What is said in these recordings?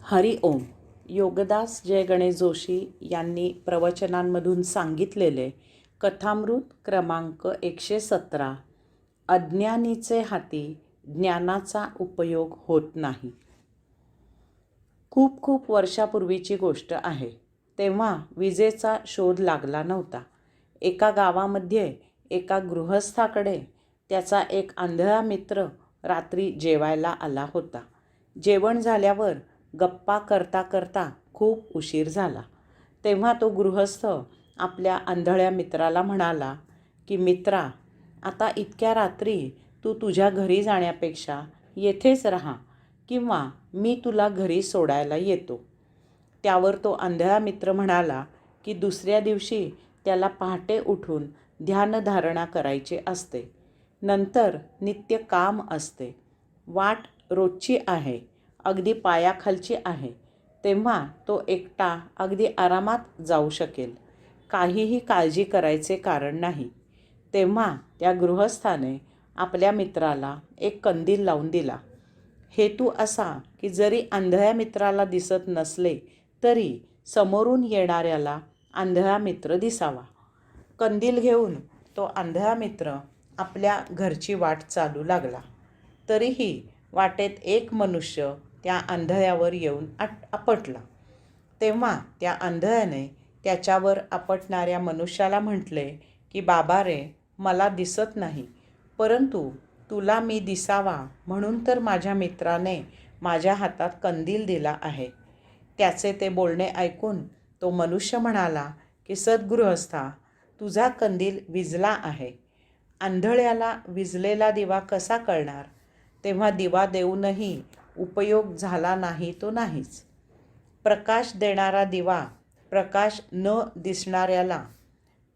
हरि ओम. योगदास जय गणेश जोशी यांनी प्रवचनांमधून सांगितलेले कथामृत क्रमांक 117. अज्ञानीचे हाती ज्ञानाचा उपयोग होत नाही. खूप खूप वर्षापूर्वीची गोष्ट आहे. तेव्हा विजेचा शोध लागला नव्हता. एका गावामध्ये एका गृहस्थाकडे त्याचा एक आंधळा मित्र रात्री जेवायला आला होता. जेवण झाल्यावर गप्पा करता करता खूप उशीर झाला. तेव्हा तो गृहस्थ आपल्या आंधळ्या मित्राला म्हणाला की, मित्रा, आता इतक्या रात्री तू तुझ्या घरी जाण्यापेक्षा येथेच राहा किंवा मी तुला घरी सोडायला येतो. त्यावर तो आंधळा मित्र म्हणाला की दुसऱ्या दिवशी त्याला पहाटे उठून ध्यानधारणा करायची असते. नंतर नित्य काम असते. वाट रोजची आहे, अगदी पायाखालची आहे. तेव्हा तो एकटा अगदी आरामात जाऊ शकेल. काहीही काळजी करायचे कारण नाही. तेव्हा त्या गृहस्थाने आपल्या मित्राला एक कंदील लावून दिला. हेतू असा की जरी आंधळ्या मित्राला दिसत नसले तरी समोरून येणाऱ्याला आंधळा मित्र दिसावा. कंदील घेऊन तो आंधळा मित्र आपल्या घरची वाट चालू लागला. तरीही वाटेत एक मनुष्य त्या आंधळ्यावर येऊन आपटला. तेव्हा त्या आंधळ्याने त्याच्यावर आपटणाऱ्या मनुष्याला म्हटले की, बाबा रे, मला दिसत नाही, परंतु तुला मी दिसावा म्हणून तर माझ्या मित्राने माझ्या हातात कंदील दिला आहे. त्याचे ते बोलणे ऐकून तो मनुष्य म्हणाला की, सद्गृहस्था, तुझा कंदील विझला आहे. आंधळ्याला विझलेला दिवा कसा कळणार? तेव्हा दिवा देऊनही उपयोग झाला नाही तो नाहीच. प्रकाश देणारा दिवा प्रकाश न दिसणाऱ्याला,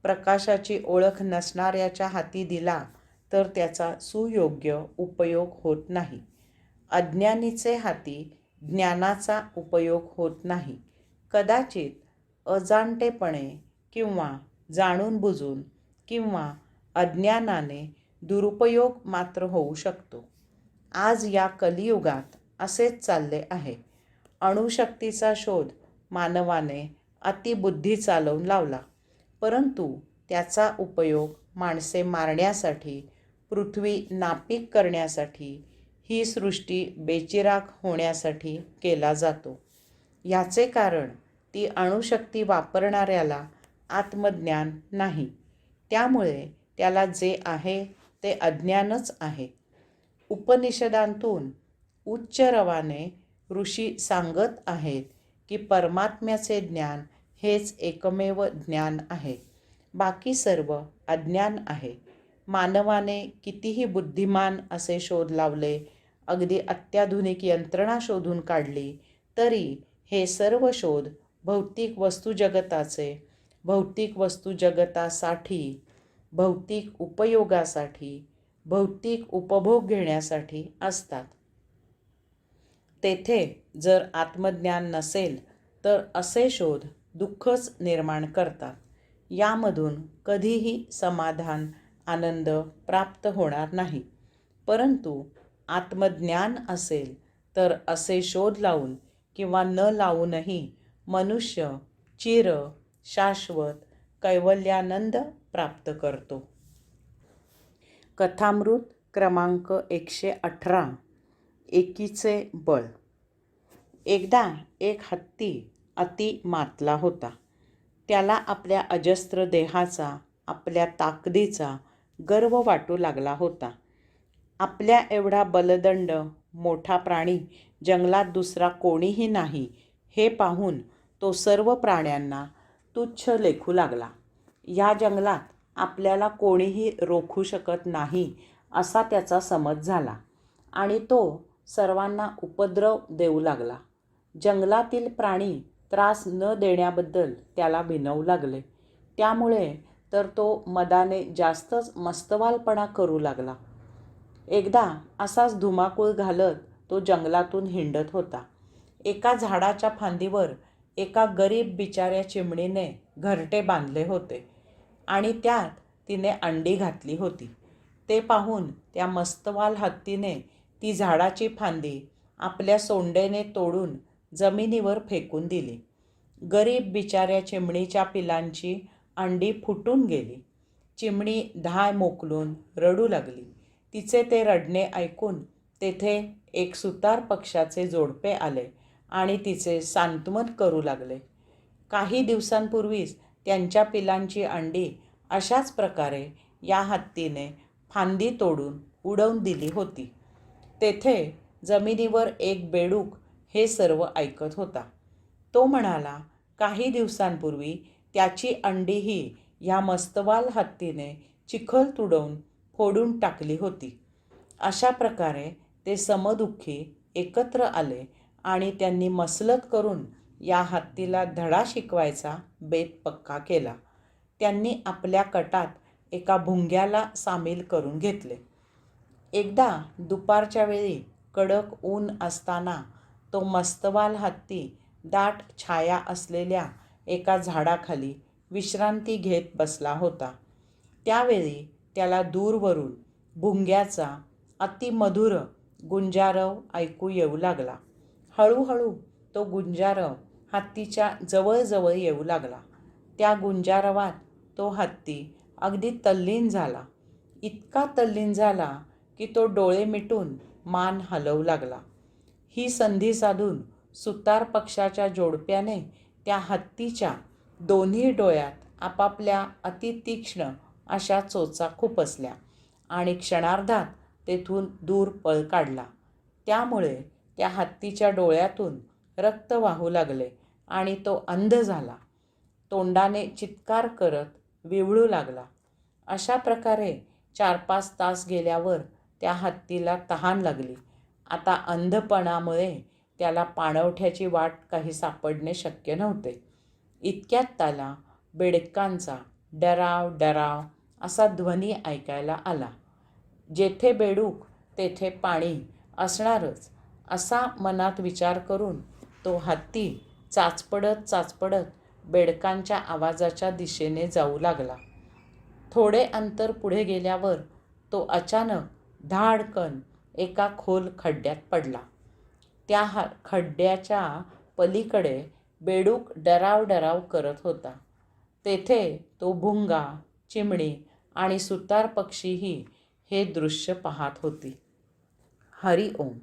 प्रकाशाची ओळख नसणाऱ्याच्या हाती दिला तर त्याचा सुयोग्य उपयोग होत नाही. अज्ञानीचे हाती ज्ञानाचा उपयोग होत नाही. कदाचित अजाणतेपणे किंवा जाणून बुजून किंवा अज्ञानाने दुरुपयोग मात्र होऊ शकतो. आज या कलियुगात असेच चालले आहे. अणुशक्तीचा शोध मानवाने अतिबुद्धी चालवून लावला, परंतु त्याचा उपयोग माणसे मारण्यासाठी, पृथ्वी नापीक करण्यासाठी, ही सृष्टी बेचिराख होण्यासाठी केला जातो. याचे कारण ती अणुशक्ती वापरणाऱ्याला आत्मज्ञान नाही. त्यामुळे त्याला जे आहे ते अज्ञानच आहे. उपनिषदांतून उच्च रवाने ऋषी सांगत आहेत की परमात्म्याचे ज्ञान हेच एकमेव ज्ञान आहे. बाकी सर्व अज्ञान आहे. मानवाने कितीही बुद्धिमान असे शोध लावले, अगदी अत्याधुनिक यंत्रणा शोधून काढली, तरी हे सर्व शोध भौतिक वस्तुजगताचे, भौतिक वस्तुजगतासाठी, भौतिक उपयोगासाठी, भौतिक उपभोग घेण्यासाठी असतात. तेथे जर आत्मज्ञान नसेल तर असे शोध दुःखच निर्माण करतात. यामधून कधीही समाधान, आनंद प्राप्त होणार नाही. परंतु आत्मज्ञान असेल तर असे शोध लावून किंवा न लावूनही मनुष्य चिर शाश्वत कैवल्यानंद प्राप्त करतो. कथामृत क्रमांक 118. एकीचे बळ. एकदा एक हत्ती अति मातला होता. त्याला आपल्या अजस्त्र देहाचा, आपल्या ताकदीचा गर्व वाटू लागला होता. आपल्या एवढा बलदंड मोठा प्राणी जंगलात दुसरा कोणीही नाही हे पाहून तो सर्व प्राण्यांना तुच्छ लेखू लागला. या जंगलात आपल्याला कोणीही रोखू शकत नाही असा त्याचा समज झाला आणि तो सर्वांना उपद्रव देऊ लागला. जंगलातील प्राणी त्रास न देण्याबद्दल त्याला भिनवू लागले. त्यामुळे तर तो मदाने जास्तच मस्तवालपणा करू लागला. एकदा असाच धुमाकूळ घालत तो जंगलातून हिंडत होता. एका झाडाच्या फांदीवर एका गरीब बिचाऱ्या चिमणीने घरटे बांधले होते आणि त्यात तिने अंडी घातली होती. ते पाहून त्या मस्तवाल हत्तीने ती झाडाची फांदी आपल्या सोंडेने तोडून जमिनीवर फेकून दिली. गरीब बिचाऱ्या चिमणीच्या पिलांची अंडी फुटून गेली. चिमणी धाय मोकलून रडू लागली. तिचे ते रडणे ऐकून तेथे एक सुतार पक्ष्याचे जोडपे आले आणि तिचे सांत्वन करू लागले. काही दिवसांपूर्वीच त्यांच्या पिलांची अंडी अशाच प्रकारे या हत्तीने फांदी तोडून उडवून दिली होती. तेथे जमिनीवर एक बेडूक हे सर्व ऐकत होता. तो म्हणाला, काही दिवसांपूर्वी त्याची अंडीही ह्या मस्तवाल हत्तीने चिखल तुडवून फोडून टाकली होती. अशा प्रकारे ते समदुःखी एकत्र आले आणि त्यांनी मसलत करून या हत्तीला धडा शिकवायचा बेत पक्का केला. त्यांनी आपल्या कटात एका भुंग्याला सामील करून घेतले. एकदा दुपारच्या वेळी कडक ऊन असताना तो मस्तवाल हत्ती दाट छाया असलेल्या एका झाडाखाली विश्रांती घेत बसला होता. त्यावेळी त्याला दूरवरून भुंग्याचा अतिमधुर गुंजारव ऐकू येऊ लागला. हळूहळू तो गुंजारव हत्तीच्या जवळजवळ येऊ लागला. त्या गुंजारवात तो हत्ती अगदी तल्लीन झाला. इतका तल्लीन झाला की तो डोळे मिटून मान हलवू लागला. ही संधी साधून सुतार पक्षाच्या जोडप्याने त्या हत्तीच्या दोन्ही डोळ्यात आपापल्या अतितीक्ष्ण अशा चोचा खुपसल्या आणि क्षणार्धात तेथून दूर पळ काढला. त्यामुळे त्या हत्तीच्या डोळ्यातून रक्त वाहू लागले आणि तो अंध झाला. तोंडाने चित्कार करत विव्हळू लागला. अशा प्रकारे 4-5 तास गेल्यावर त्या हत्तीला तहान लागली. आता अंधपणामुळे त्याला पाणवठ्याची वाट काही सापडणे शक्य नव्हते. इतक्यात त्याला बेडकांचा डराव डराव असा ध्वनी ऐकायला आला. जेथे बेडूक तेथे पाणी असणारच असा मनात विचार करून तो हत्ती चाचपडत बेडकांच्या आवाजाच्या दिशेने जाऊ लागला. थोडे अंतर पुढे गेल्यावर तो अचानक धाडकन एका खोल खड्ड्यात पडला. त्या खड्ड्याच्या पलीकडे बेडूक डराव करत होता. तेथे तो भुंगा, चिमणी आणि सुतार पक्षीही हे दृश्य पाहत होती. हरी ओम.